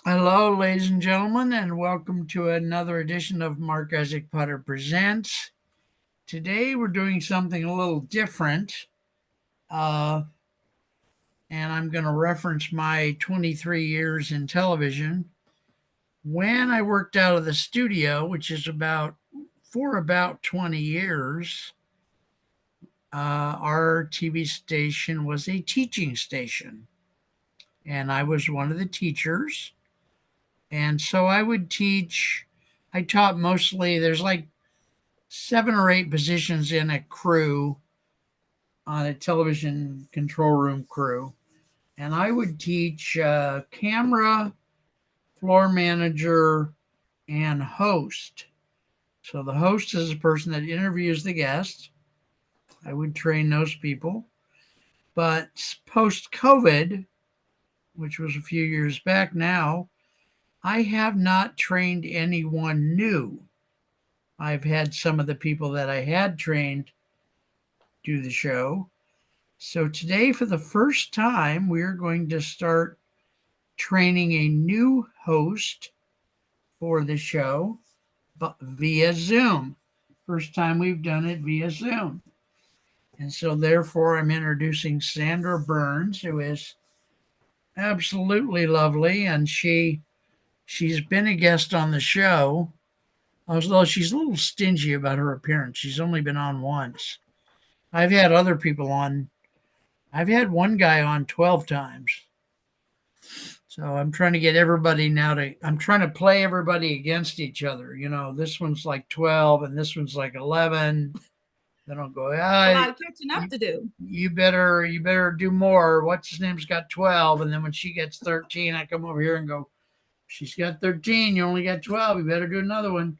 Hello, ladies and gentlemen, and welcome to another edition of Mark Isaac Potter Presents. Today we're doing something a little different, uh, and I'm going to reference my 23 years in television. When I worked out of the studio, which is about 20 years, our TV station was a teaching station, and I was one of the teachers. And so I would teach. I taught mostly, there's like 7 or 8 positions in a crew, on a television control room crew. And I would teach camera, floor manager, and host. So the host is the person that interviews the guest. I would train those people. But post COVID, which was a few years back now, I have not trained anyone new. I've had some of the people that I had trained do the show. So today, for the first time, we're going to start training a new host for the show, but via Zoom. First time we've done it via Zoom. And so therefore I'm introducing Sandra Burns, who is absolutely lovely, and she's been a guest on the show, although she's a little stingy about her appearance. She's only been on once. I've had other people on. I've had one guy on 12 times. So I'm trying to get everybody now I'm trying to play everybody against each other. This one's like 12 and this one's like 11. Then I'll go, A lot of catching up you, to do. you better do more. What's his name's got 12. And then when she gets 13, I come over here and go, she's got 13. You only got 12. You better do another one.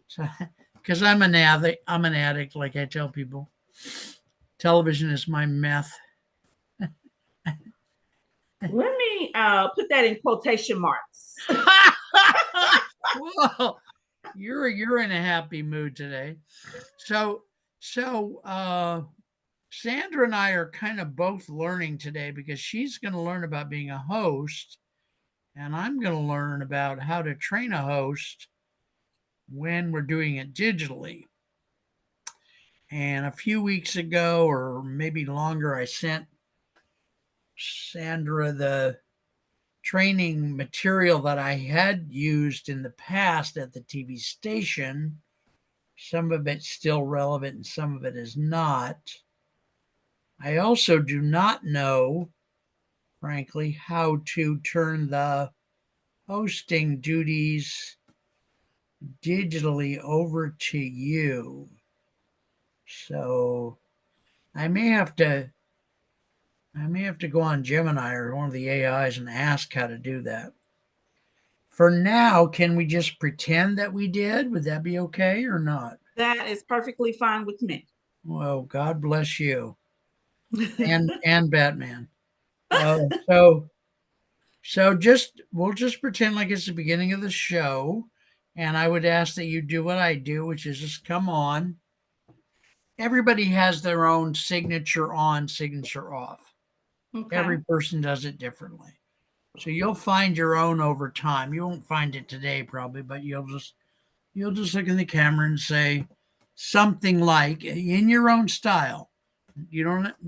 So, because I'm an addict, like I tell people. Television is my meth. Let me put that in quotation marks. Whoa, you're in a happy mood today. So Sandra and I are kind of both learning today because she's going to learn about being a host, and I'm going to learn about how to train a host when we're doing it digitally. And a few weeks ago, or maybe longer, I sent Sandra the training material that I had used in the past at the TV station. Some of it's still relevant and some of it is not. I also do not know, frankly, how to turn the hosting duties digitally over to you. So I may have to go on Gemini or one of the AIs and ask how to do that. For now, can we just pretend that we did? Would that be okay or not? That is perfectly fine with me. Well, God bless you and Batman. So just we'll just pretend like it's the beginning of the show, and I would ask that you do what I do, which is just come on. Everybody has their own signature on, signature off. Okay. Every person does it differently. So you'll find your own over time. You won't find it today probably, but you'll just look in the camera and say something like in your own style. You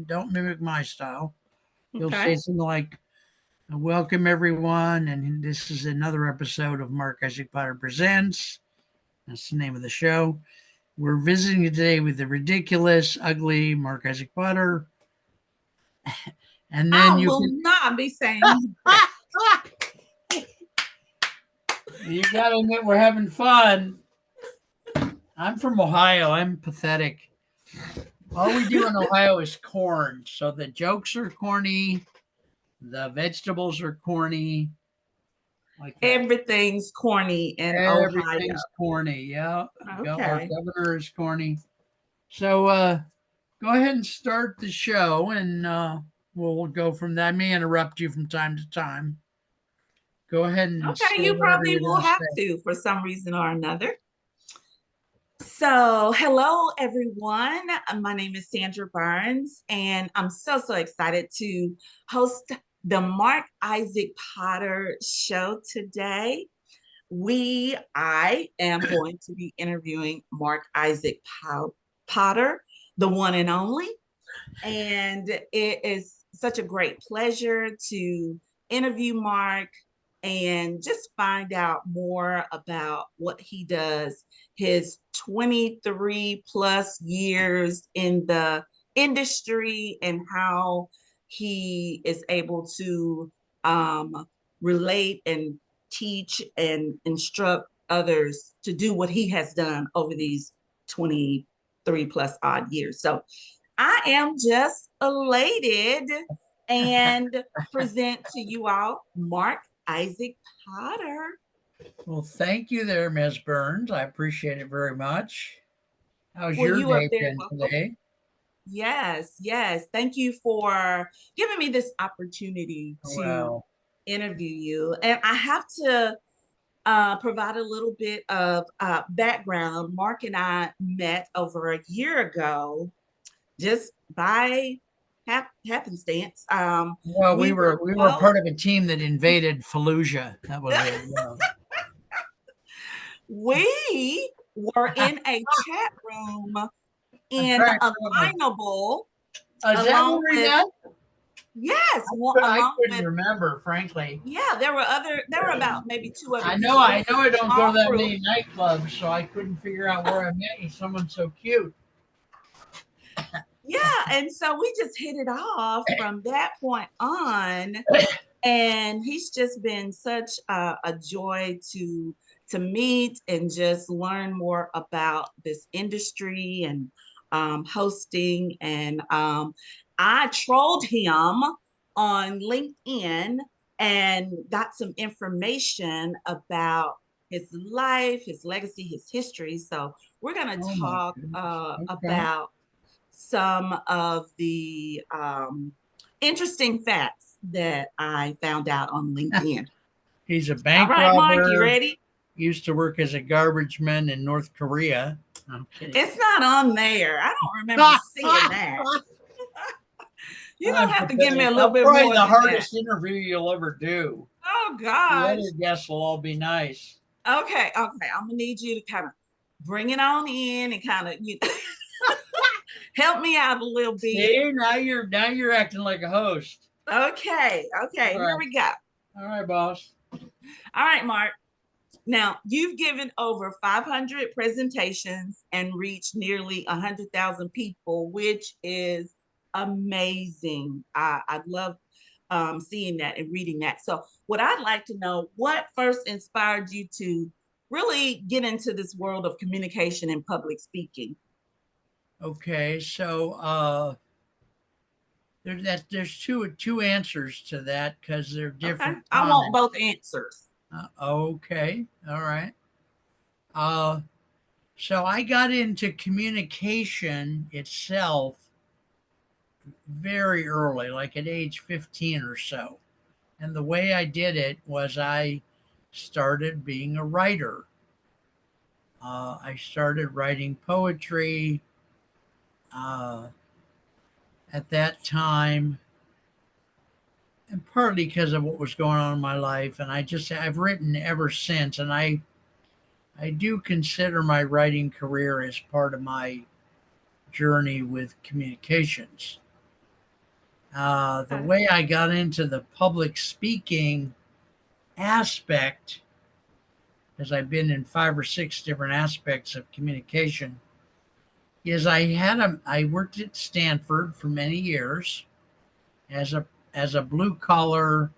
don't mimic my style. You'll say Okay. something like, welcome everyone, and this is another episode of Mark Isaac Potter Presents. That's the name of the show. We're visiting today with the ridiculous, ugly Mark Isaac Potter. And then I you will can not be saying that. you gotta admit we're having fun. I'm from Ohio. I'm pathetic. All we do in Ohio is corn. So the jokes are corny, the vegetables are corny, like that. Everything's corny in Ohio. Everything's corny. Yeah. Our Okay. governor is corny. So go ahead and start the show and we'll go from that. I may interrupt you from time to time. Go ahead and say Okay, you whatever probably you're going will to have say. to for some reason or another. So, hello everyone. My name is Sandra Burns, and I'm so excited to host the Mark Isaac Potter show today. I am going to be interviewing Mark Isaac Potter, the one and only. And it is such a great pleasure to interview Mark and just find out more about what he does, his 23 plus years in the industry, and how he is able to relate and teach and instruct others to do what he has done over these 23 plus odd years. So I am just elated and present to you all Mark Isaac Potter. Well, thank you there, Ms. Burns. I appreciate it very much. How's Well, your you are day very been welcome. today? Yes, yes. Thank you for giving me this opportunity to Well, interview you. And I have to provide a little bit of background. Mark and I met over a year ago just by happenstance. we We were were we were both part of a team that invaded Fallujah. That was it. Yeah. we were in a chat room I'm in trying. Alignable, Is that where along we with, met? yes, I along couldn't with, remember, frankly. yeah, there were about maybe two other I know, people. It I was know, I a don't go small to that group. many nightclubs, so I couldn't figure out where I met you. Someone so cute. Yeah, and so we just hit it off from that point on. And he's just been such a joy to meet and just learn more about this industry and hosting. And I trolled him on LinkedIn and got some information about his life, his legacy, his history. So we're going to Oh my talk goodness. Okay. about some of the interesting facts that I found out on LinkedIn. He's a All bank right, Mark, you robber. ready? Used to work as a garbage man in North Korea. I'm kidding. It's not on there. I don't remember seeing that. You don't I'm have to give me a pathetic. little That's bit probably more the than that. hardest interview you'll ever do. Oh The gosh. other guests will all be nice. Okay, okay. I'm gonna need you to kind of bring it on in and kind of help me out a little bit. See, now you're acting like a host. Okay, okay. All Here right. we go. All right, boss. All right, Mark. Now, you've given over 500 presentations and reached nearly 100,000 people, which is amazing. I love seeing that and reading that. So, what I'd like to know, what first inspired you to really get into this world of communication and public speaking? Okay, so there's two answers to that because they're Okay, different I want times. both answers. Okay, all right. Uh, so I got into communication itself very early, like at age 15 or so. And the way I did it was I started being a writer. I started writing poetry uh, at that time, and partly because of what was going on in my life. And I've written ever since. And I do consider my writing career as part of my journey with communications. The Okay. way I got into the public speaking aspect, as I've been in 5 or 6 different aspects of communication, is I worked at Stanford for many years as a blue collar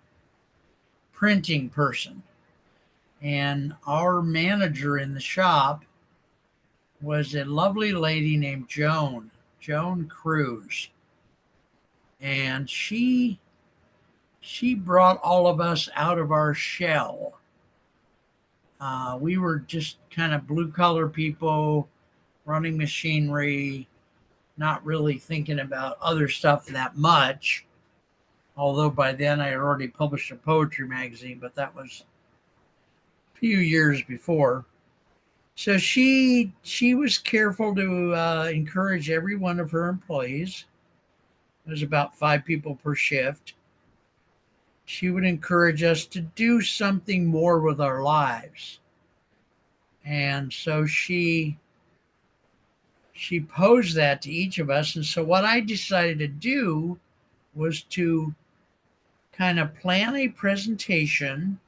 printing person, and our manager in the shop was a lovely lady named Joan Cruz, and she brought all of us out of our shell. We were just kind of blue collar people running machinery, not really thinking about other stuff that much. Although by then I had already published a poetry magazine, but that was a few years before. So she was careful to encourage every one of her employees. There's about 5 people per shift she would encourage us to do something more with our lives. And so she posed that to each of us. And so what I decided to do was to kind of plan a presentation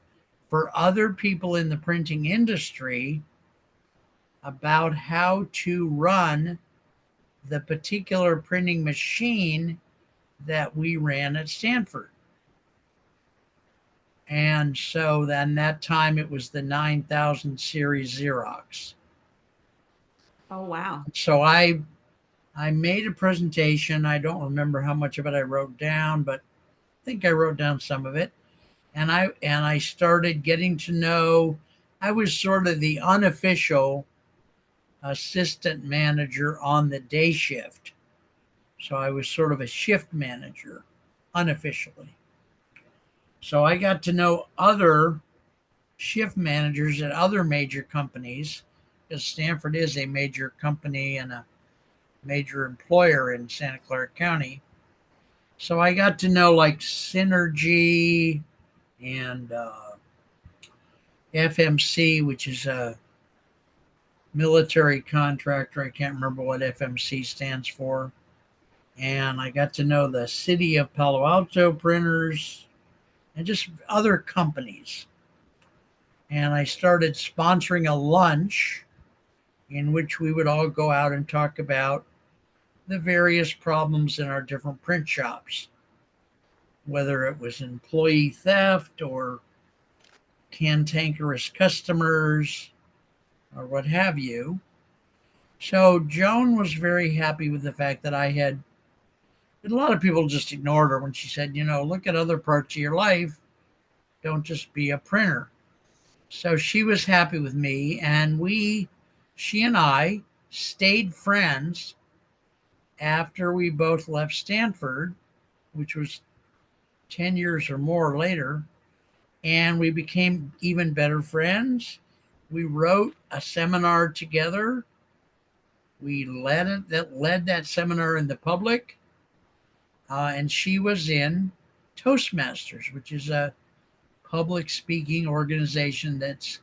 for other people in the printing industry about how to run the particular printing machine that we ran at Stanford. And so then that time it was the 9000 series Xerox. Oh, wow. So I made a presentation. I don't remember how much of it I wrote down, but I think I wrote down some of it. And I started getting to know. I was sort of the unofficial assistant manager on the day shift. So I was sort of a shift manager unofficially. So I got to know other shift managers at other major companies, because Stanford is a major company and a major employer in Santa Clara County. So I got to know like Synergy and FMC, which is a military contractor. I can't remember what FMC stands for. And I got to know the city of Palo Alto printers and just other companies. And I started sponsoring a lunch in which we would all go out and talk about the various problems in our different print shops, whether it was employee theft or cantankerous customers or what have you. So Joan was very happy with the fact that I had. A lot of people just ignored her when she said, look at other parts of your life. Don't just be a printer. So she was happy with me, and she and I stayed friends after we both left Stanford, which was 10 years or more later, and we became even better friends. We wrote a seminar together. We led that seminar in the public, and she was in Toastmasters, which is a public speaking organization that's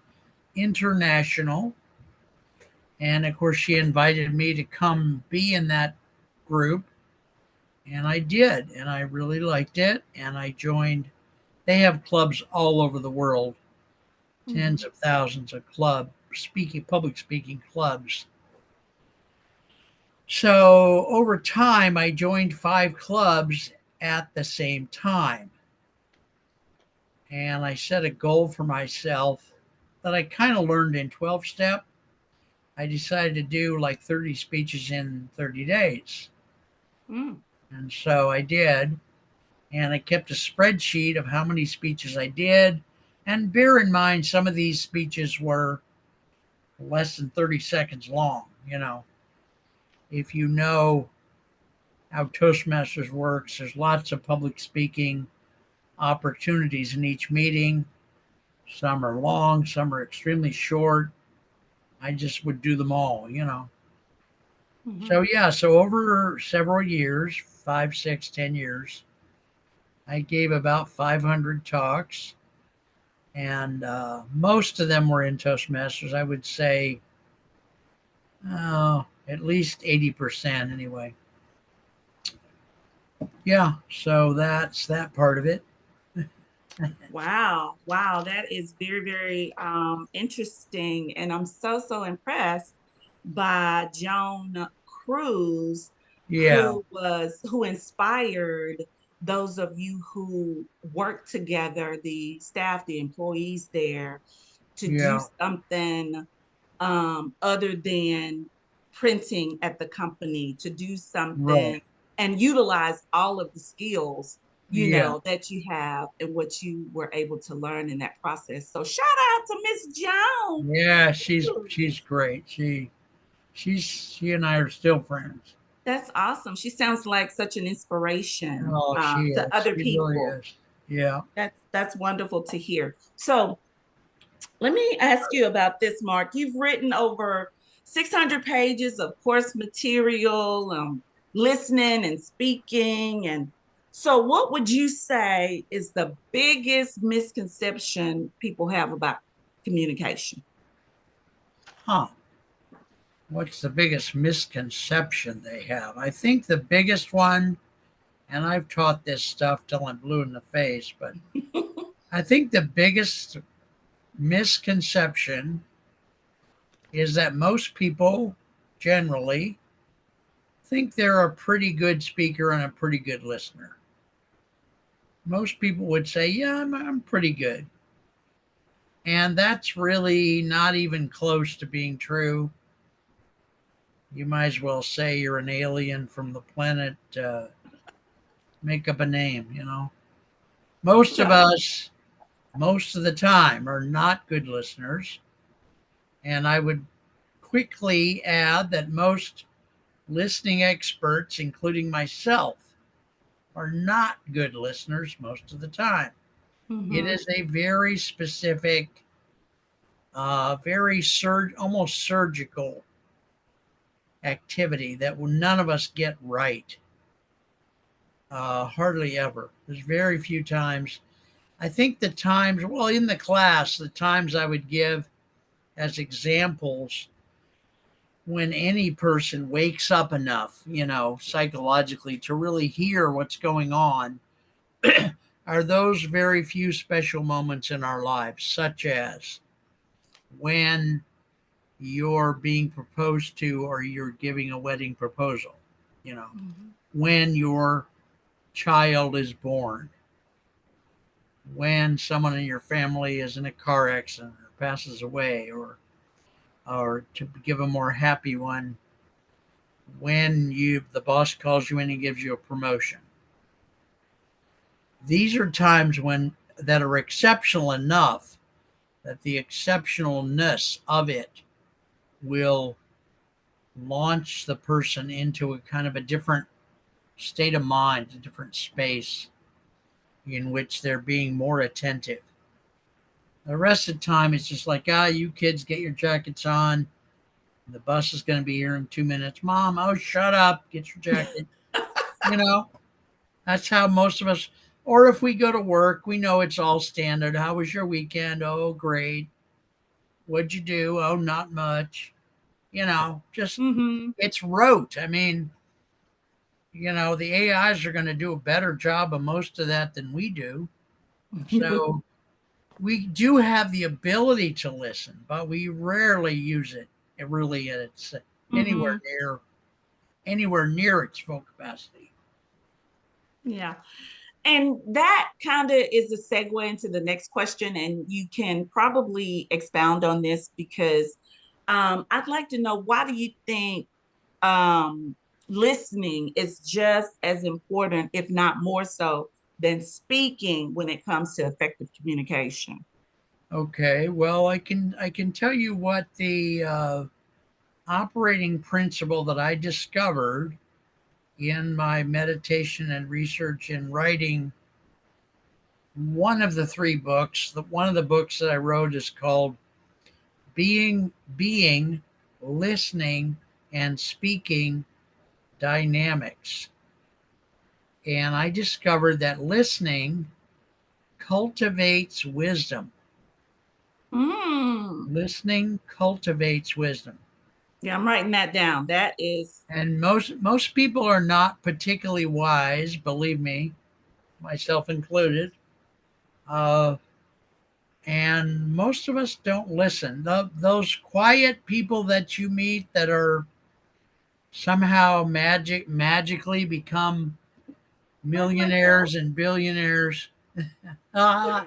international. And of course, she invited me to come be in that group. And I did. And I really liked it. And I joined. They have clubs all over the world, tens Mhm. of thousands of public speaking clubs. So over time, I joined 5 clubs at the same time. And I set a goal for myself that I kind of learned in 12 step. I decided to do like 30 speeches in 30 days. Mm. And so I did. And I kept a spreadsheet of how many speeches I did. And bear in mind, some of these speeches were less than 30 seconds long. If you know how Toastmasters works, there's lots of public speaking opportunities in each meeting. Some are long, some are extremely short. I just would do them all. So Mhm. yeah, so over several years, 5, 6, 10 years, I gave about 500 talks, and most of them were in Toastmasters. I would say, at least 80% anyway. Yeah, so that's that part of it. Wow. Wow. That is very, very interesting. And I'm so, so impressed by Joan Cruz, Yeah, who inspired those of you who work together, the staff, the employees there, to do yeah, something other than printing at the company, to do something right. and utilize all of the skills Yeah, that you have and what you were able to learn in that process. So shout out to Miss Joan. yeah, she's great. She and I are still friends. That's awesome. She sounds like such an inspiration Oh, she to is. other She really people. is. Yeah, That's wonderful to hear. So let me ask you about this, Mark. You've written over 600 pages of course material, listening and speaking, and So, what would you say is the biggest misconception people have about communication? Huh. What's the biggest misconception they have? I think the biggest one, and I've taught this stuff till I'm blue in the face, but I think the biggest misconception is that most people generally think they're a pretty good speaker and a pretty good listener. Most people would say, yeah, I'm pretty good. And that's really not even close to being true. You might as well say you're an alien from the planet, make up a name, you know. Most of So, us, most of the time, are not good listeners. And I would quickly add that most listening experts, including myself, are not good listeners most of the time. It hmm is a very specific, almost surgical activity that none of us get right. Hardly ever. There's very few times. I think the times, well, in the class, the times I would give as examples when any person wakes up enough, psychologically to really hear what's going on are those very few special moments in our lives, such as when you're being proposed to or you're giving a wedding proposal, you know, hmm when your child is born, when someone in your family is in a car accident or passes away, or to give a more happy one, when the boss calls you in and gives you a promotion. These are times when that are exceptional enough that the exceptionalness of it will launch the person into a kind of a different state of mind, a different space in which they're being more attentive. The rest of the time, it's just like, you kids get your jackets on. The bus is going to be here in 2 minutes. Mom, oh, shut up. Get your jacket. You know, that's how most of us, or if we go to work, we know it's all standard. How was your weekend? Oh, great. What'd you do? Oh, not much. Just hmm it's rote. I mean, the AIs are going to do a better job of most of that than we do. So we do have the ability to listen, but we rarely use it. It really it's anywhere hmm near anywhere near its full capacity. Yeah. And that kind of is a segue into the next question. And you can probably expound on this because I'd like to know, why do you think um, listening is just as important, if not more so, than speaking when it comes to effective communication? Okay, well, I can tell you what the operating principle that I discovered in my meditation and research and writing one of the three books. One of the books that I wrote is called Being, Listening, and Speaking Dynamics. And I discovered that listening cultivates wisdom. Mm. Listening cultivates wisdom. Yeah, I'm writing that down. That is, And most people are not particularly wise, believe me, myself included. Uh, and most of us don't listen. Those quiet people that you meet that are somehow magically become like myself. millionaires and billionaires. Ah,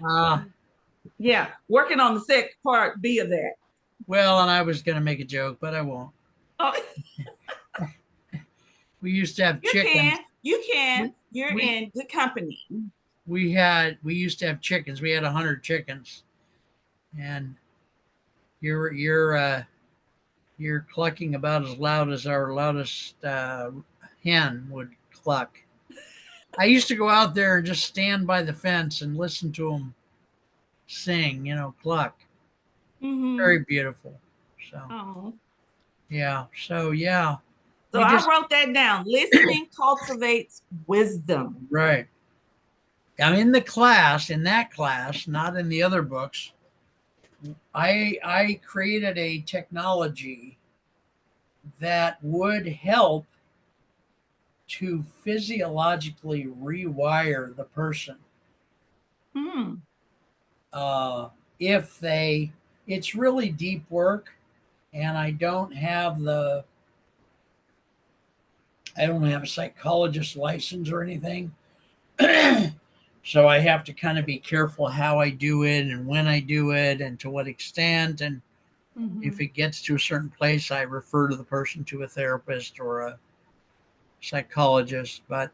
ah. Yeah, working on the second part B of that. Well, and I was going to make a joke, but I won't. Oh, We used to have you chickens. can. You can. We You're we in good company. we used to have chickens. We had 100 chickens, and you're clucking about as loud as our loudest hen would cluck. I used to go out there and just stand by the fence and listen to them sing, cluck. Mm-hmm. Very beautiful. So Oh. yeah, so yeah. So we I just wrote that down. Listening cultivates wisdom. right. I'm in the class, in that class, not in the other books. I created a technology that would help to physiologically rewire the person Hmm. uh, if they. It's really deep work, and I don't have a psychologist license or anything. So I have to kind of be careful how I do it and when I do it and to what extent. And if Hmm. it gets to a certain place, I refer to the person to a therapist or a psychologist. But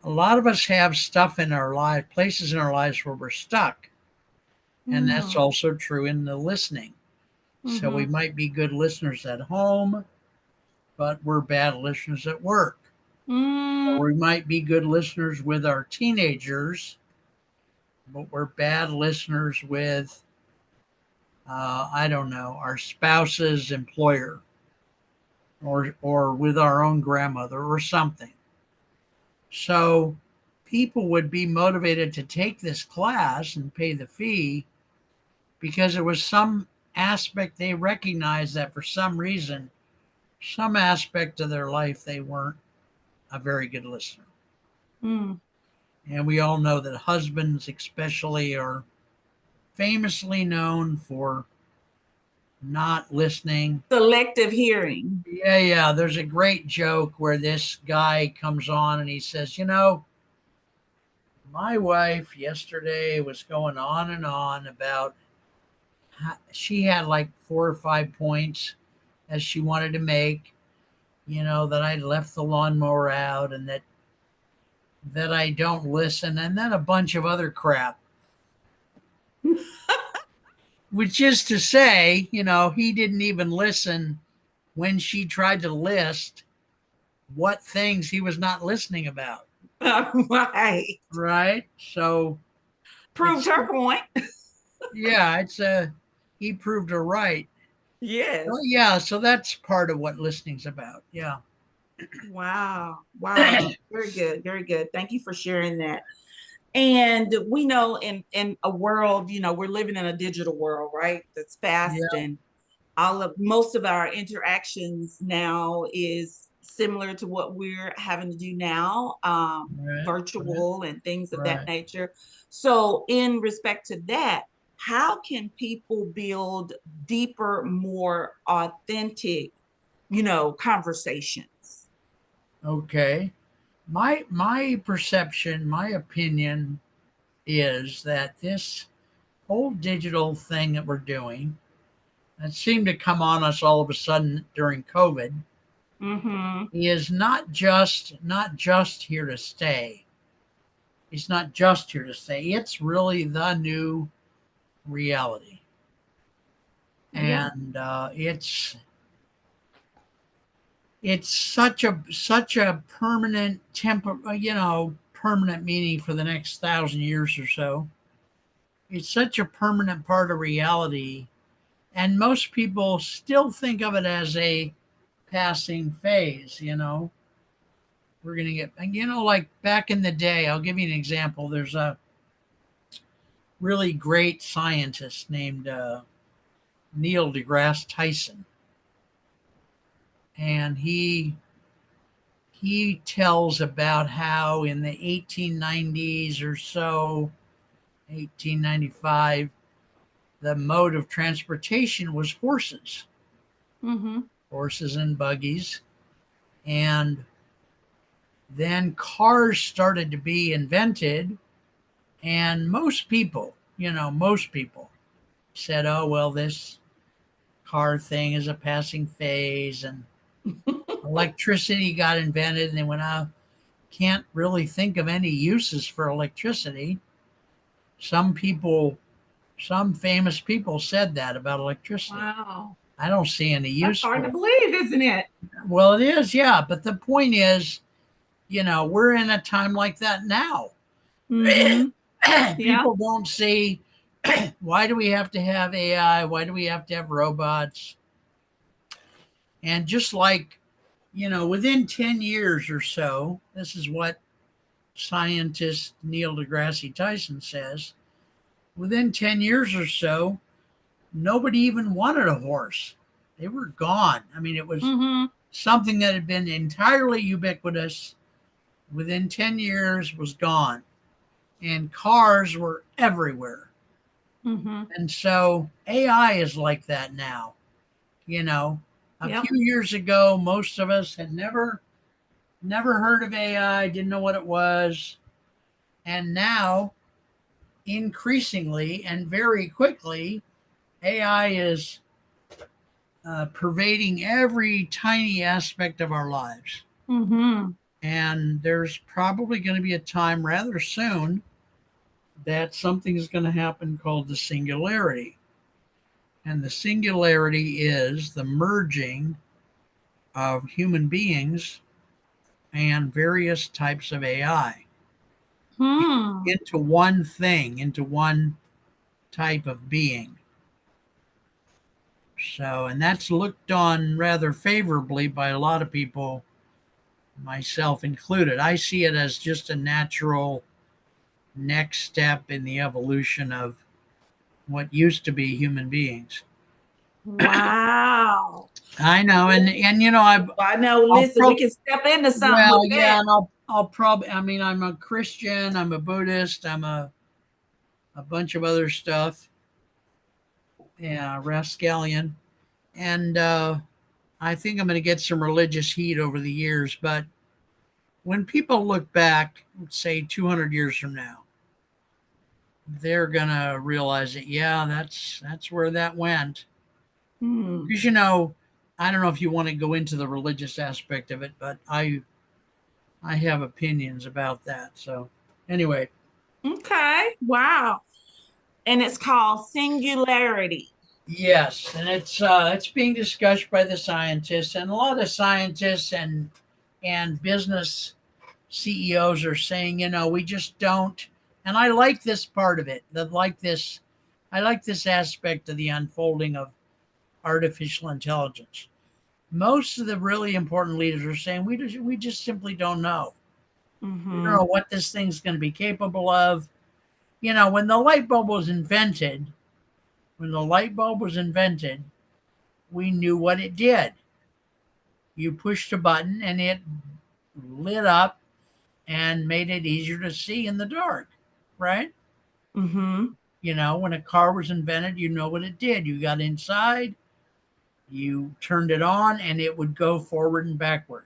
a lot of us have stuff in our life, places in our lives where we're stuck. And that's Hmm. also true in the listening. So we Hmm. might be good listeners at home, but we're bad listeners at work. Or we might be good listeners with our teenagers, but we're bad listeners with, I don't know, our spouse's employer or with our own grandmother or something. So people would be motivated to take this class and pay the fee because it was some aspect they recognized that for some reason, some aspect of their life, they weren't a very good listener. Hmm. And we all know that husbands, especially, are famously known for not listening. Selective hearing. Yeah, yeah. There's a great joke where this guy comes on and he says, my wife yesterday was going on and on about how she had like 4 or 5 points as she wanted to make, that I left the lawnmower out and that I don't listen, and then a bunch of other crap. Which is to say, he didn't even listen when she tried to list what things he was not listening about. Right. Right. So Proved it's, her point. yeah, he proved her right. Yes. Oh, yeah. So that's part of what listening's about. Yeah. Wow. Wow. Very good. Very good. Thank you for sharing that. And we know in a world, we're living in a digital world, right? That's fast, Yeah. and all of most of our interactions now is similar to what we're having to do now, Right. Right. virtual and things of that Right. nature. So in respect to that, how can people build deeper, more authentic, conversations? Okay. My perception, my opinion is that this whole digital thing that we're doing that seemed to come on us all of a sudden during COVID Mm-hmm. is not just here to stay. It's not just here to stay. It's really the new reality, Yeah. and it's such a permanent permanent meaning for the next 1,000 years or so. It's such a permanent part of reality, and most people still think of it as a passing phase. We're gonna get, like back in the day. I'll give you an example. There's a really great scientist named Neil deGrasse Tyson, and he tells about how in the 1890s or so, 1895, the mode of transportation was Mm-hmm. horses and buggies, and then cars started to be invented, and most people said, "Oh well, this car thing is a passing phase," and electricity got invented, and they went out. Can't really think of any uses for electricity. Some people, some famous people said that about electricity. Wow. I don't see any That's use hard for to it. believe, isn't it? Well, it is, yeah. But the point is, we're in a time like that now. Mm-hmm. Yeah. People don't see why do we have to have AI? Why do we have to have robots? And just like within 10 years or so, this is what scientist Neil deGrasse Tyson says, within 10 years or so, nobody even wanted a horse. They were gone. I mean, it was Mm-hmm. something that had been entirely ubiquitous. Within 10 years was gone. And cars were everywhere. Mm-hmm. And so AI is like that now. You know, a few Yep. years ago, most of us had never heard of AI, didn't know what it was. And now, increasingly and very quickly, AI is pervading every tiny aspect of our lives. Mm-hmm. And there's probably going to be a time rather soon that something is going to happen called the singularity. And the singularity is the merging of human beings and various types of AI Hmm. into one thing, into one type of being. So, and that's looked on rather favorably by a lot of people, myself included. I see it as just a natural next step in the evolution of what used to be human beings. Wow. I know, and I know. I'll Listen, we probably can step into something well, with yeah, that. and I'll probably. I mean, I'm a Christian, I'm a Buddhist, I'm a bunch of other stuff. Yeah, rascallion, and I think I'm going to get some religious heat over the years. But when people look back, say 200 years from now, they're going to realize that yeah, that's where that went. Hmm. Because I don't know if you want to go into the religious aspect of it, but I have opinions about that. So anyway, Okay. Wow. And it's called singularity. yes, and it's being discussed by the scientists, and a lot of scientists and business CEOs are saying, we just don't. And I like this part of it. I like this aspect of the unfolding of artificial intelligence. Most of the really important leaders are saying we just simply don't know. We don't Mm-hmm. know what this thing's going to be capable of. When the light bulb was invented, we knew what it did. You pushed a button and it lit up and made it easier to see in the dark, right? Mm-hmm. When a car was invented, you know what it did. You got inside, you turned it on, and it would go forward and backward.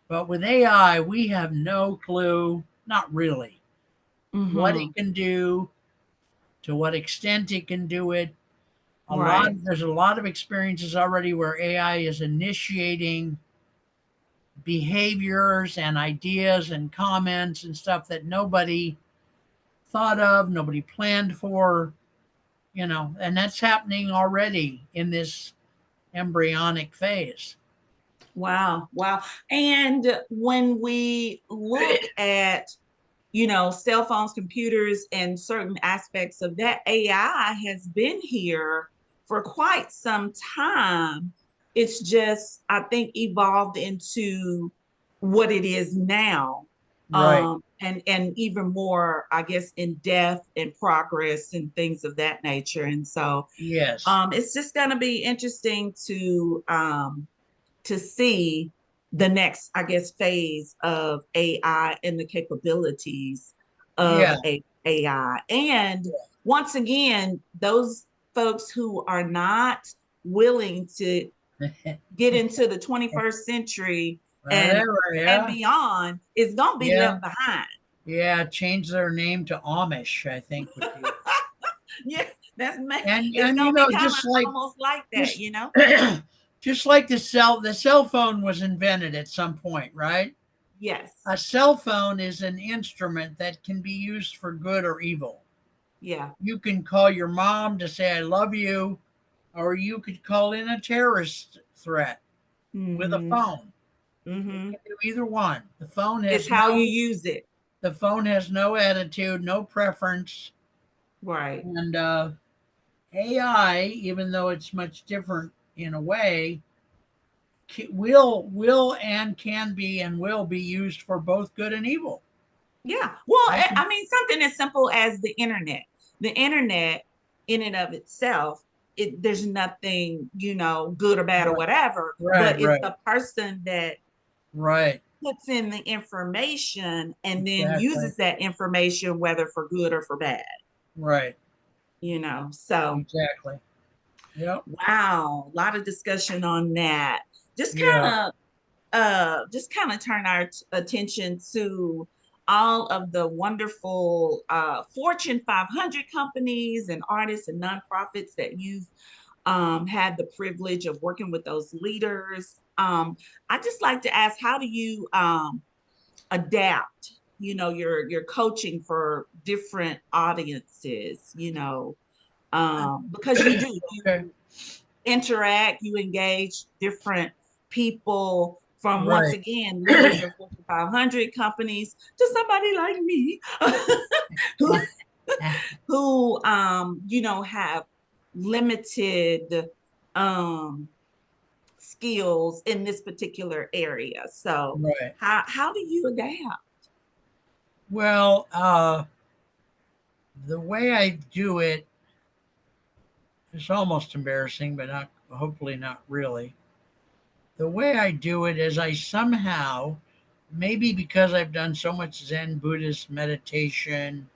But with AI, we have no clue, not really, what Mm-hmm. it can do, to what extent it can do it. Right. There's a lot of experiences already where AI is initiating behaviors and ideas and comments and stuff that nobody thought of, nobody planned for, and that's happening already in this embryonic phase. Wow. Wow. And when we look at, cell phones, computers, and certain aspects of that, AI has been here for quite some time. It's just, I think, evolved into what it is now. Right. And even more, I guess, in depth and progress and things of that nature. And so Yes. it's just going to be interesting to see the next, I guess, phase of AI and the capabilities Yeah. of AI. And once again, those folks who are not willing to get into the 21st century and Whatever. and Yeah. beyond is going to be Yeah. left behind. Yeah. Change their name to Amish, I think would be. Yeah, it's And going to be kind of just like almost like that, just just like the cell phone was invented at some point, right? Yes. A cell phone is an instrument that can be used for good or evil. Yeah. You can call your mom to say I love you, or you could call in a terrorist threat with a Mm-hmm. phone. You Mm-hmm. can do either one. It's how you use it. The phone has no attitude, no preference, Right. and AI, even though it's much different in a way, will and can be and will be used for both good and evil. Yeah. Well, I I can, mean, something as simple as the internet. The internet, in and of itself, there's nothing, good or bad or right, whatever, right, but it's right, the person that right, puts in the information and then exactly, uses that information, whether for good or for bad, right, So, exactly. Yep. wow, a lot of discussion on that. Just Yeah. kind of turn our attention to all of the wonderful Fortune 500 companies and artists and nonprofits that you've had the privilege of working with those leaders. I just like to ask, how do you adapt? Your coaching for different audiences. Because Okay. you interact, you engage different people from, once Right. again, leaders of Fortune 500 companies to somebody like me who, have limited um, skills in this particular area. So Right. how do you adapt? Well, the way I do it is almost embarrassing, but not hopefully not really. The way I do it is I somehow, maybe because I've done so much Zen Buddhist meditation,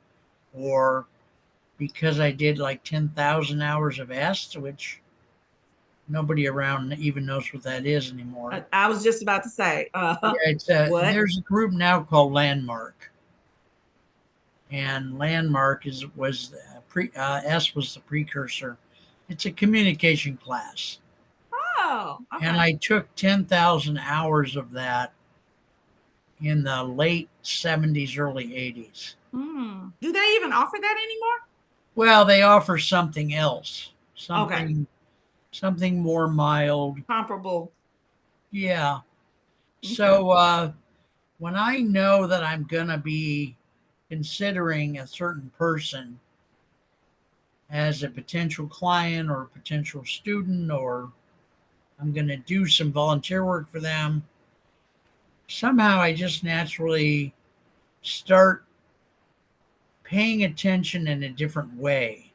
or because I did like 10,000 hours of est, which nobody around even knows what that is anymore. I was just about to say, Yeah, it's what? there's a group now called Landmark, and Landmark is was S was the precursor. It's a communication class, Oh, and okay. I took 10,000 hours of that in the late 70s, early 80s. Do they even offer that anymore? Well, they offer something else, Okay. something more mild. Comparable. Yeah. Okay. So when I know that I'm gonna be considering a certain person as a potential client or a potential student, or I'm going to do some volunteer work for them, somehow I just naturally start paying attention in a different way.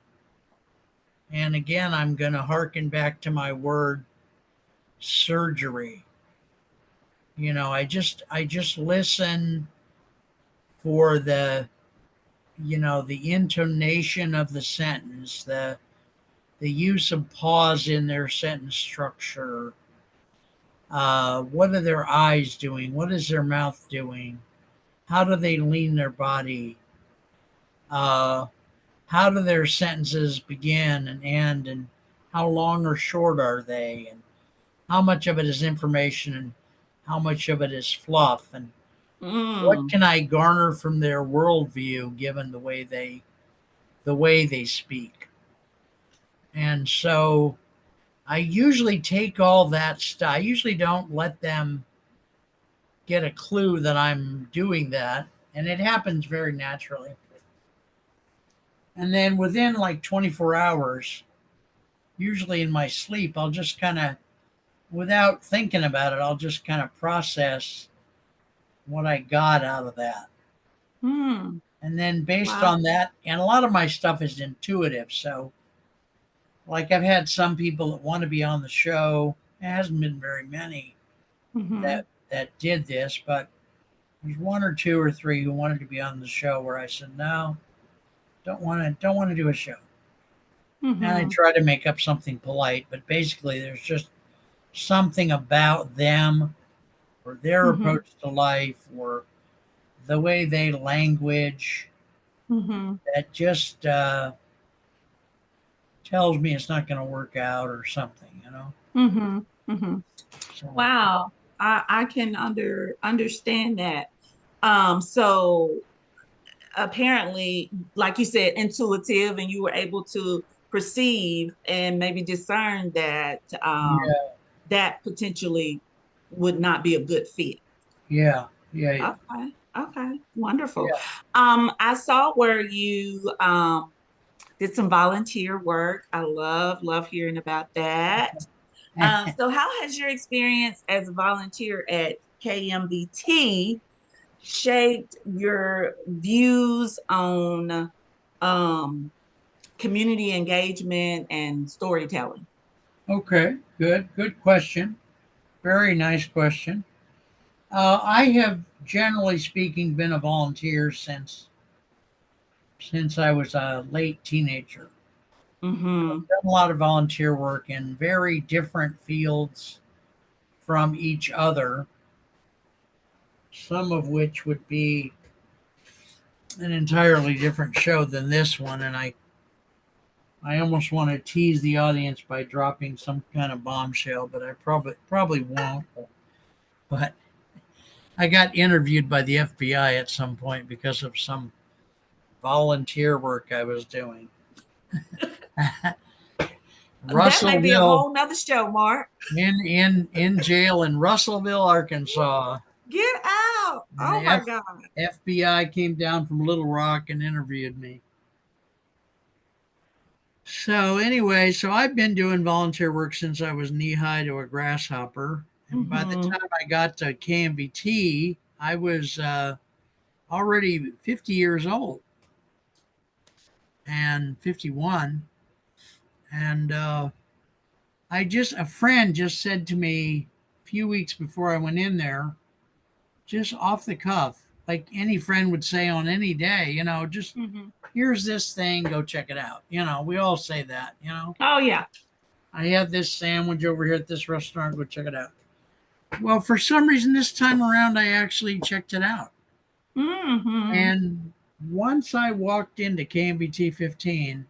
And again, I'm going to hearken back to my word surgery. I just listen for the intonation of the sentence, the use of pause in their sentence structure. What are their eyes doing? What is their mouth doing? How do they lean their body? Uh, how do their sentences begin and end? And how long or short are they? And how much of it is information and how much of it is fluff? And what Mm. can I garner from their worldview given the way they speak? And so I usually take all that stuff. I usually don't let them get a clue that I'm doing that. And it happens very naturally. And then within like 24 hours, usually in my sleep, I'll just kind of, without thinking about it, I'll just kind of process what I got out of that. Mm. And then based Wow. on that, and a lot of my stuff is intuitive. So, like, I've had some people that want to be on the show. It hasn't been very many Mm-hmm. that did this, but there's one or two or three who wanted to be on the show where I said, no, don't want to do a show. And I Mm-hmm. try to make up something polite, but basically there's just something about them or their Mm-hmm. approach to life or the way they language Mm-hmm. that just tells me it's not going to work out or something. Mm-hmm. Mm-hmm. So, Wow. I can understand that. So apparently, like you said, intuitive, and you were able to perceive and maybe discern that yeah, that potentially would not be a good fit. yeah, yeah, yeah, Okay. Okay. Wonderful. yeah, I saw where you did some volunteer work. I love hearing about that. So how has your experience as a volunteer at KMBT shaped your views on um, community engagement and storytelling? Okay, good question. Very nice question. I have, generally speaking, been a volunteer since I was a late teenager. Mm-hmm. Done a lot of volunteer work in very different fields from each other, some of which would be an entirely different show than this one. And I almost want to tease the audience by dropping some kind of bombshell, but I probably won't. But I got interviewed by the FBI at some point because of some volunteer work I was doing. That may be a Russellville, whole nother show, Mark. in jail in Russellville, Arkansas. Get out. And the Oh my God. FBI came down from Little Rock and interviewed me. So anyway, so I've been doing volunteer work since I was knee high to a grasshopper. And by the Mm-hmm. time I got to KMBT, I was already 50 years old and 51. And a friend just said to me a few weeks before I went in there, just off the cuff, like any friend would say on any day, just Mm-hmm. here's this thing, go check it out. We all say that. Oh yeah. I have this sandwich over here at this restaurant, go check it out. Well, for some reason, this time around, I actually checked it out. Mm-hmm. And once I walked into KMBT 15,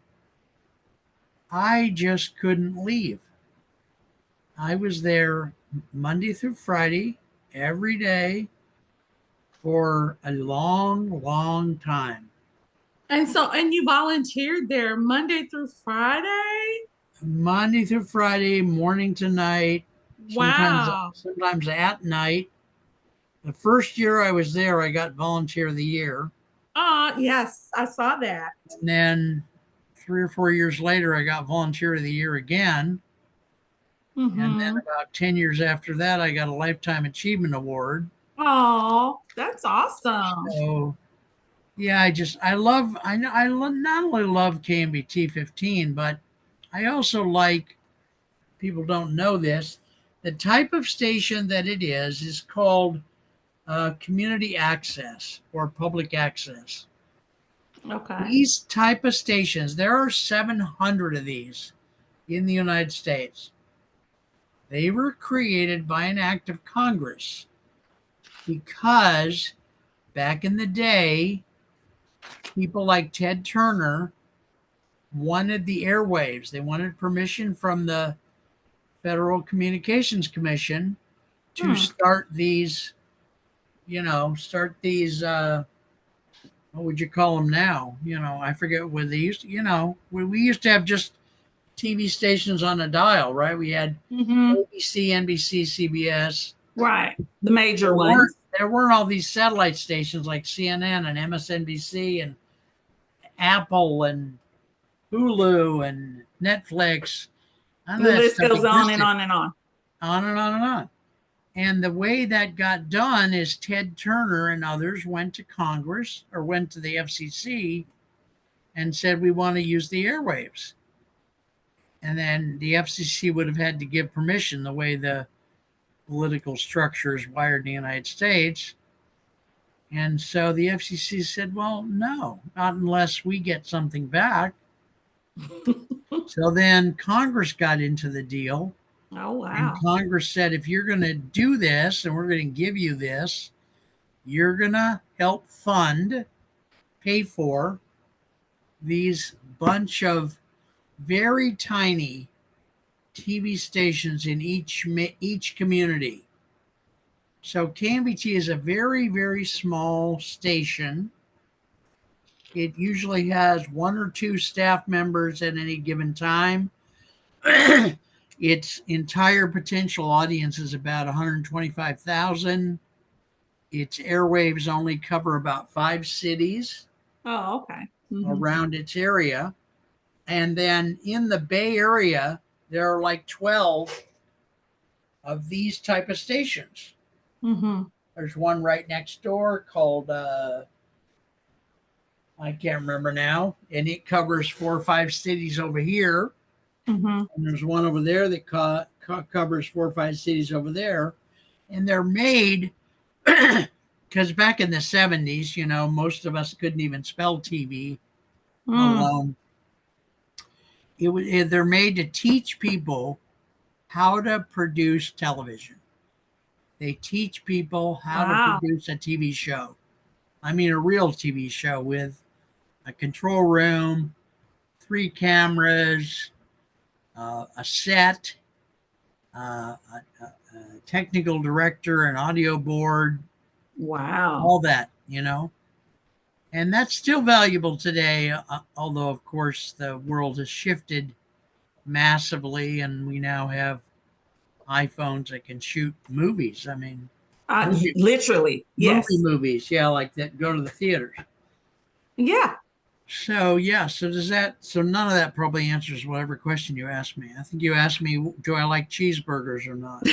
I just couldn't leave. I was there Monday through Friday, every day for a long, long time. And you volunteered there Monday through Friday? Monday through Friday, morning to night, sometimes Wow. sometimes at night. The first year I was there, I got volunteer of the year. Yes, I saw that. And then 3 or 4 years later, I got volunteer of the year again. And then Mm-hmm. about 10 years after that, I got a lifetime achievement award. Oh, that's awesome. So yeah, I not only love KMBT 15, but I also like, people don't know this, the type of station that it is called community access or public access. Okay. These type of stations, there are 700 of these in the United States. They were created by an act of Congress because back in the day, people like Ted Turner wanted the airwaves. They wanted permission from the Federal Communications Commission to Hmm. start these what would you call them now? I forget what they used to, we used to have just TV stations on a dial, right? We had Mm-hmm. ABC, NBC, CBS. Right. The major There weren't ones. there weren't all these satellite stations like CNN and MSNBC and Apple and Hulu and Netflix. None of The that list stuff goes on and existed. on and on. On and on and on. And the way that got done is Ted Turner and others went to Congress or went to the FCC and said, we want to use the airwaves. And then the FCC would have had to give permission the way the political structure is wired in the United States. And so the FCC said, well, no, not unless we get something back. So then Congress got into the deal. Oh And wow. Congress said, if you're going to do this and we're going to give you this, you're going to help fund, pay for these bunch of very tiny TV stations in each community. So KMBT is a very, very small station. It usually has one or two staff members at any given time. Its entire potential audience is about 125,000. Its airwaves only cover about 5 cities Oh, okay. Mm-hmm. around its area. And then in the Bay Area, there are like 12 of these type of stations. Mm-hmm. There's one right next door called I can't remember now, and it covers 4 or 5 cities over here. Mm-hmm. And there's one over there that covers 4 or 5 cities over there, and they're made because back in the 70s, most of us couldn't even spell TV, let Mm. alone they're made to teach people how to produce television. They teach people how to Wow. produce a TV show. I mean, a real TV show with a control room, 3 cameras, a set, a technical director, an audio board, Wow. all that. And that's still valuable today, although, of course, the world has shifted massively and we now have iPhones that can shoot movies. I mean, movie, Literally, movie yes. movies, yeah, like that go to the theaters. Yeah. So yeah, so none of that probably answers whatever question you asked me. I think you asked me, do I like cheeseburgers or not?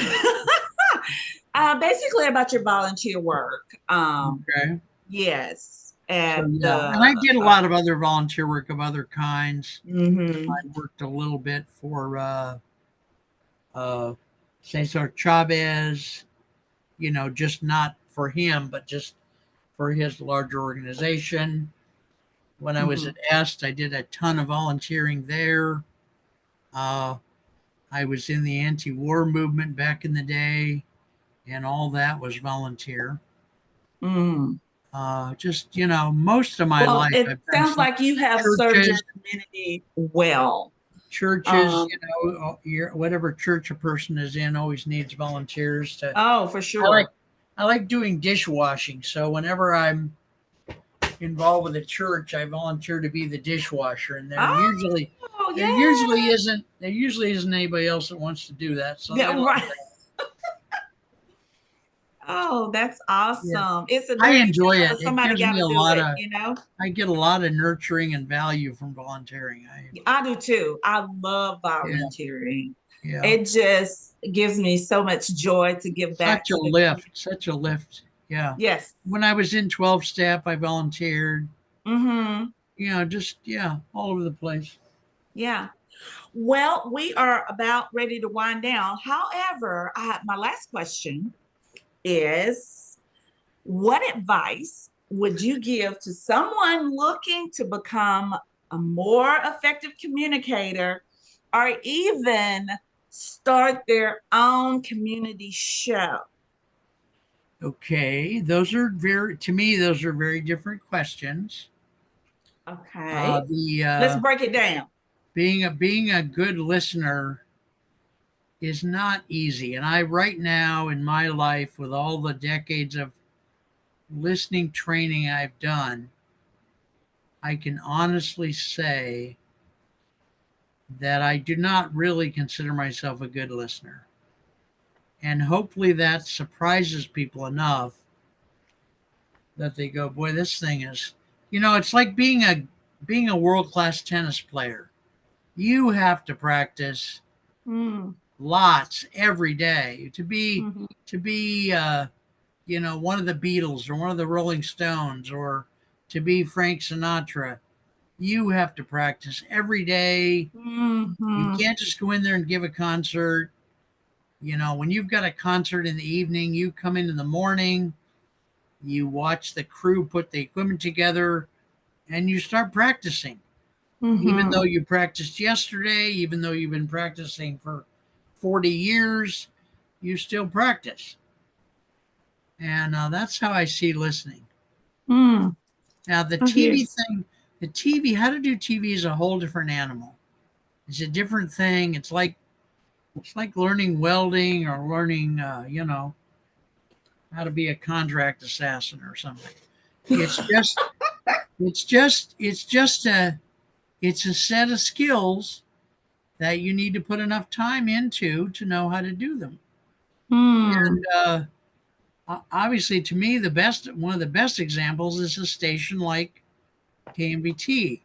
Basically about your volunteer work. Okay. Yes. So At yeah, and I the did a lot of other volunteer work of other kinds. mm-hmm. I worked a little bit for uh Cesar Chavez, just not for him, but just for his larger organization. When I was Mm-hmm. at EST, I did a ton of volunteering there. Uh, I was in the anti-war movement back in the day, and all that was volunteer. Mm. Just most of my Well, life, it I've done sounds some like you have served your churches, community well. churches. Um, Whatever church a person is in always needs volunteers to. oh, for I like sure. I like doing dishwashing, so whenever I'm involved with a church, I volunteer to be the dishwasher, and Oh, there usually yes. isn't there usually isn't anybody else that wants to do that, so Yeah, they love right. that. Oh, that's Yeah, awesome. It's a I dirty enjoy job, it. but It somebody gives got me to a do lot it, of you know? I get a lot of nurturing and value from volunteering. I do too. I love Yeah, volunteering. yeah. It just gives me so much joy to give back Such a to the lift, community. such a lift. Yeah. Yes. When I was in 12 step, I volunteered. Mm-hmm. Just yeah, all over the place. Yeah. Well, we are about ready to wind down. However, my last question is what advice would you give to someone looking to become a more effective communicator or even start their own community show? Okay, those are very to me those are very different questions. Okay, The let's break it down. being a good listener is not easy, and I right now in my life with all the decades of listening training I've done, I can honestly say that I do not really consider myself a good listener. And hopefully that surprises people enough that they go, boy, this thing is, it's like being a world-class tennis player. You have to practice Mm, lots every day to be mhm, to be one of the Beatles or one of the Rolling Stones or to be Frank Sinatra. You have to practice every day. You mhm, can't just go in there and give a concert. When you've got a concert in the evening, you come in the morning, you watch the crew put the equipment together, and you start practicing. Even though mhm, you practiced yesterday, even though you've been practicing for 40 years, you still practice. And that's how I see listening. mm. Now, I hear. how to do TV is a whole different animal. It's a different thing. It's like learning welding or learning, how to be a contract assassin or something. It's just, it's a set of skills that you need to put enough time into to know how to do them. Mm, And obviously, to me, one of the best examples is a station like KMBT.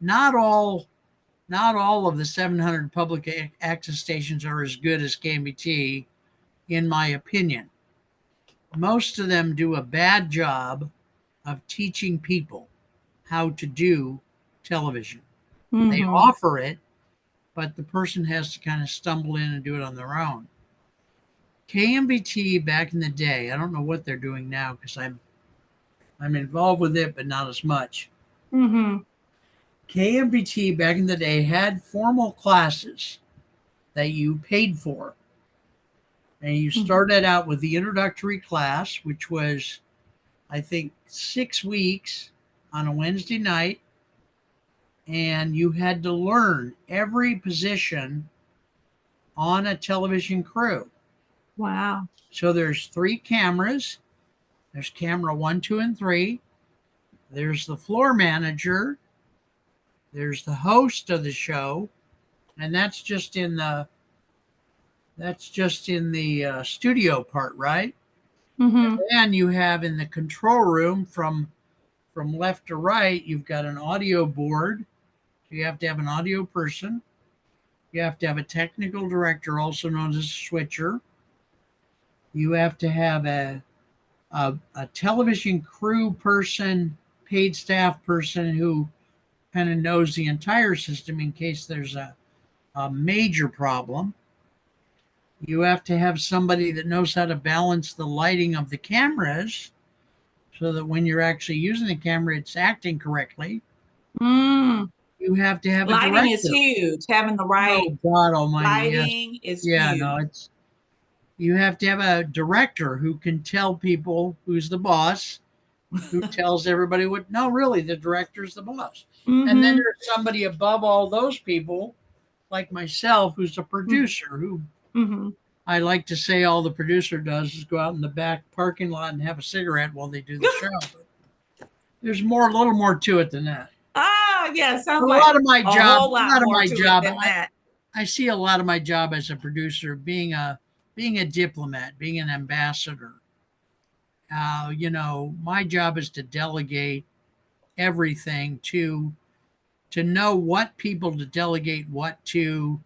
Not all, not all of the 700 public access stations are as good as KMBT, in my opinion. Most of them do a bad job of teaching people how to do television. They Mm-hmm. offer it, but the person has to kind of stumble in and do it on their own. KMBT back in the day, I don't know what they're doing now because I'm involved with it, but not as much. Mm-hmm. KMBT back in the day had formal classes that you paid for. And you started out with the introductory class, which was, I think, 6 weeks on a Wednesday night. And you had to learn every position on a television crew. Wow. So there's 3 cameras. There's camera 1, 2, and 3. There's the floor manager. There's the host of the show, and that's just in the studio part, right? Mm-hmm. And you have in the control room from left to right, you've got an audio board. You have to have an audio person. You have to have a technical director, also known as a switcher. You have to have a television crew person, paid staff person who kind of knows the entire system in case there's a major problem. You have to have somebody that knows how to balance the lighting of the cameras so that when you're actually using the camera, it's acting correctly. Mm. You have to have a Lighting is director. huge. Having the right Oh God Almighty, yes, lighting is yeah, no, huge. it's you have to have a director who can tell people who's the boss, who tells everybody what. No, really, the director's the boss, and then Mm-hmm. there's somebody above all those people, like myself, who's a producer. Who Mm-hmm. I like to say, all the producer does is go out in the back parking lot and have a cigarette while they do the show. But there's more, a little more to it than that. Ah, yeah, But sounds a like lot of my a job, whole a lot lot of more my to it job, than that. I see a lot of my job as a producer being a diplomat, being an ambassador. My job is to delegate everything to know what people to delegate what to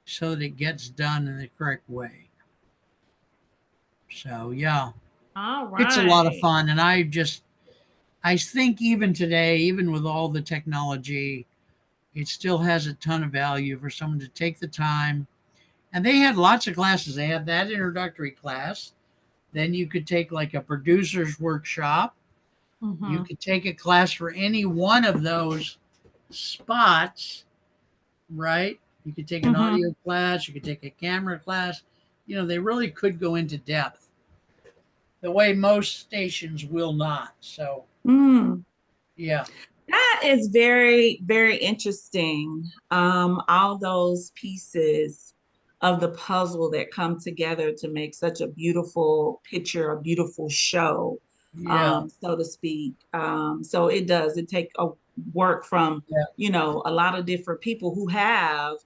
so that it gets done in the correct way. So yeah, All it's a lot of right. fun, and I think even today, even with all the technology, it still has a ton of value for someone to take the time. And they had lots of classes. They had that introductory class. Then you could take like a producer's workshop. You Mm-hmm. could take a class for any one of those spots, right? You could take an Mm-hmm. audio class, you could take a camera class. They really could go into depth the way most stations will not. So, Mm. yeah, That is very, very interesting. All those pieces of the puzzle that come together to make such a beautiful picture, a beautiful show, yeah, so to speak. So it does. It take a work from, yeah, a lot of different people who have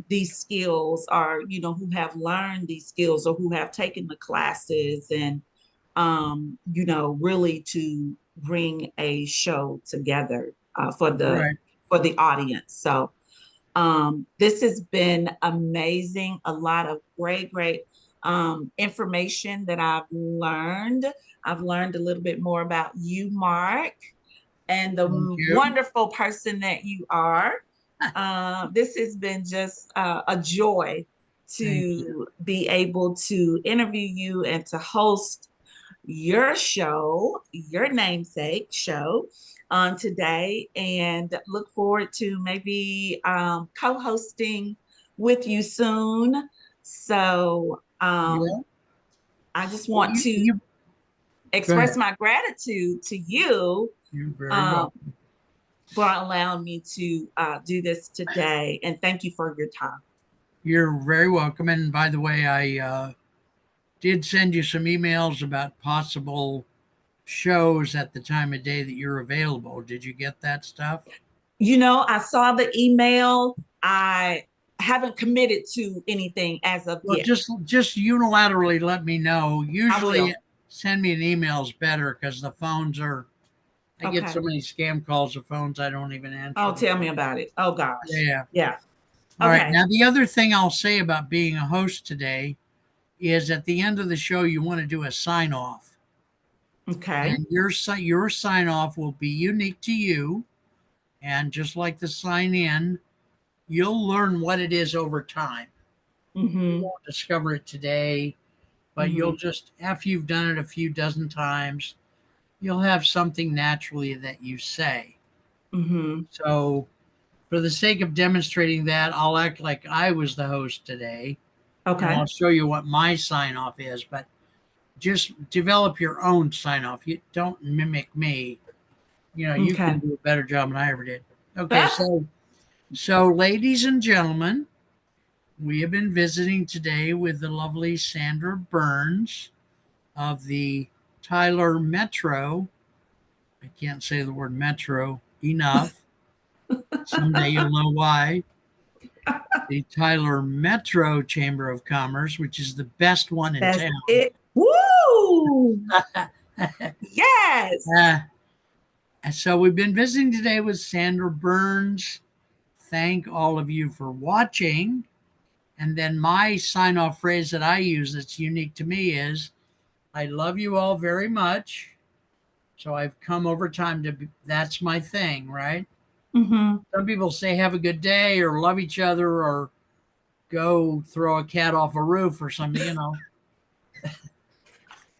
these skills, or who have learned these skills, or who have taken the classes, and really to bring a show together for the right. audience. So this has been amazing. A lot of great, great information that I've learned. I've learned a little bit more about you, Mark, and the Thank you. wonderful person that you are. This has been just a joy Thank you. to be able to interview you and to host your show, your namesake show today, and look forward to maybe co hosting with you soon. So Yeah. I just Well, want to go express ahead. my gratitude to you You're very um, welcome. for allowing me to do this today. And thank you for your time. You're very welcome. And by the way, I did send you some emails about possible shows at the time of day that you're available. Did you get that stuff? I saw the email. I haven't committed to anything as of Well, yet. just unilaterally let me know. I Usually, will. send me an email is better because the phones are. I get so Okay. many scam calls of phones I don't even answer Oh, them. tell me about it. Oh gosh. Yeah. Yeah. All right. Okay. Now the other thing I'll say about being a host today is at the end of the show, you want to do a sign off. Okay. And your sign off will be unique to you. And just like the sign in, you'll learn what it is over time. You Mm-hmm. won't discover it today, but you'll Mm-hmm. just, after you've done it a few dozen times, you'll have something naturally that you say. Mm-hmm. So, for the sake of demonstrating that, I'll act like I was the host today and Okay. I'll show you what my sign off is. But just develop your own sign off. You don't mimic me. You can Okay. do a better job than I ever did. Okay, so ladies and gentlemen, we have been visiting today with the lovely Sandra Burns of the Tyler Metro. I can't say the word metro enough. Someday you'll know why. The Tyler Metro Chamber of Commerce, which is the best one in That's town. it. Woo! Yes. uh, so we've been visiting today with Sandra Burns. Thank all of you for watching. And then my sign off phrase that I use that's unique to me is I love you all very much. So I've come over time that's my thing, right? Mm-hmm. Some people say have a good day or love each other or go throw a cat off a roof or something.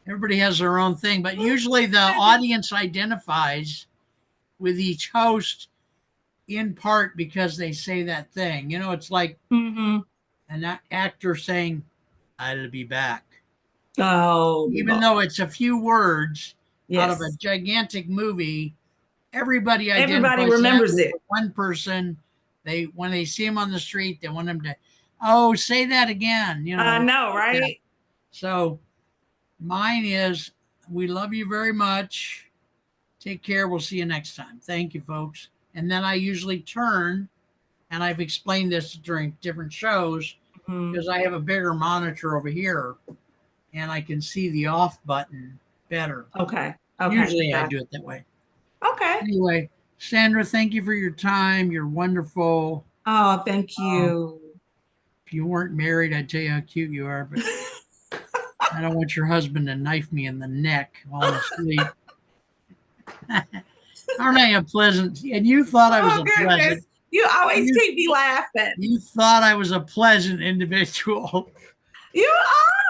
Everybody has their own thing, but usually the audience identifies with each host in part because they say that thing. It's like Mm-hmm. an actor saying, I'll be back. Oh, Even Lord. though it's a few words out of a Yes. gigantic movie, everybody Everybody identifies that remembers with it. the one person. When they see him on the street, they want him to, oh, say that again, I know, like that. right? So mine is, we love you very much. Take care. We'll see you next time. Thank you, folks. And then I usually turn, and I've explained this during different shows Mm-hmm. because I have a bigger monitor over here and I can see the off button better. Okay. Okay. Usually I Got do it that way. Okay. Anyway, Sandra, thank you for your time. You're wonderful. Oh, thank Um, you. if you weren't married, I'd tell you how cute you are, but I don't want your husband to knife me in the neck while I'm asleep. Aren't I a pleasant? And you thought I was Oh a pleasant. goodness. You always You keep me laughing. you thought I was a pleasant individual. You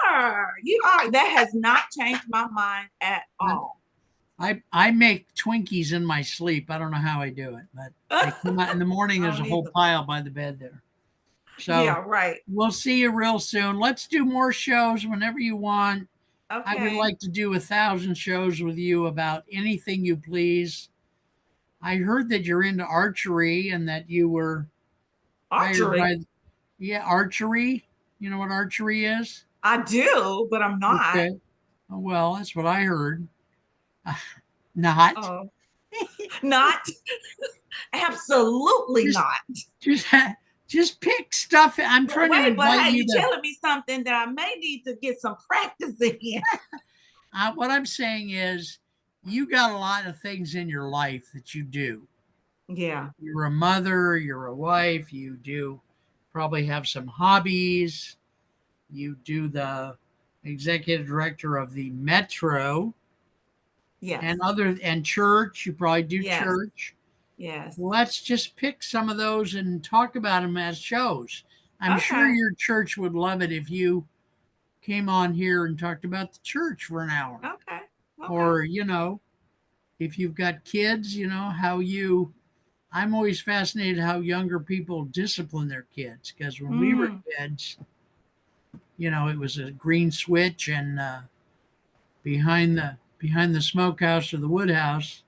are. You are. That has not changed my mind at all. I make Twinkies in my sleep. I don't know how I do it, but they come out in the morning. I There's don't a whole either. pile by the bed there. So Yeah, right. we'll see you real soon. Let's do more shows whenever you want. I would Okay. like to do 1,000 shows with you about anything you please. I heard that you're into archery and that you were hired Archery. by, yeah, archery. You know what archery is? I do, but I'm not. Okay. Well, that's what I heard. Not. Oh, not. Absolutely Just, not. just, just pick stuff. I'm But trying to wait, but invite hey, you you to. telling me something that I may need to get some practice in. What I'm saying is, you got a lot of things in your life that you do. Yeah. You're a mother, you're a wife, you do probably have some hobbies. You do the executive director of the Metro and Yes. church. You probably do Yes. church. Yes. Let's just pick some of those and talk about them as shows. I'm sure Okay. your church would love it if you came on here and talked about the church for an hour. Okay. Okay. Or, if you've got kids, how you I'm always fascinated how younger people discipline their kids because when we were Mm. kids, it was a green switch and behind the smokehouse or the wood house.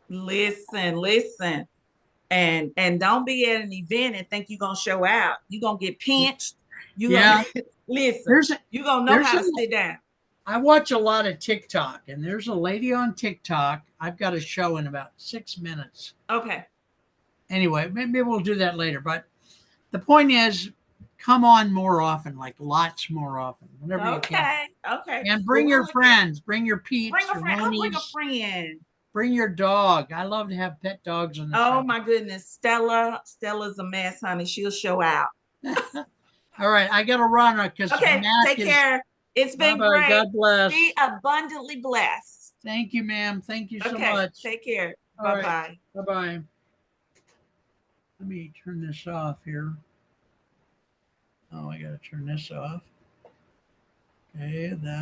Listen, listen. And don't be at an event and think you're gonna show out. You're gonna get pinched. You're gonna Yeah, listen, there's a you're gonna know there's how a to sit down. I watch a lot of TikTok and there's a lady on TikTok. I've got a show in about 6 minutes. Okay. Anyway, maybe we'll do that later. But the point is, come on more often, like lots more often, whenever you can. Okay. Okay. And Well, bring we'll your look at friends, bring your bring peeps, a your friend. I'll bring a homies, friend. bring your dog. I love to have pet dogs on the Oh show. my goodness. Stella. Stella's a mess, honey. She'll show out. All right, I got to run because Okay. Mac Take is care. It's Bye been bye. great. God bless. Be abundantly blessed. Thank you, ma'am. Thank you so Okay, much. take care. All Bye right. bye. Bye bye. Let me turn this off here. Oh, I got to turn this off. Okay, that.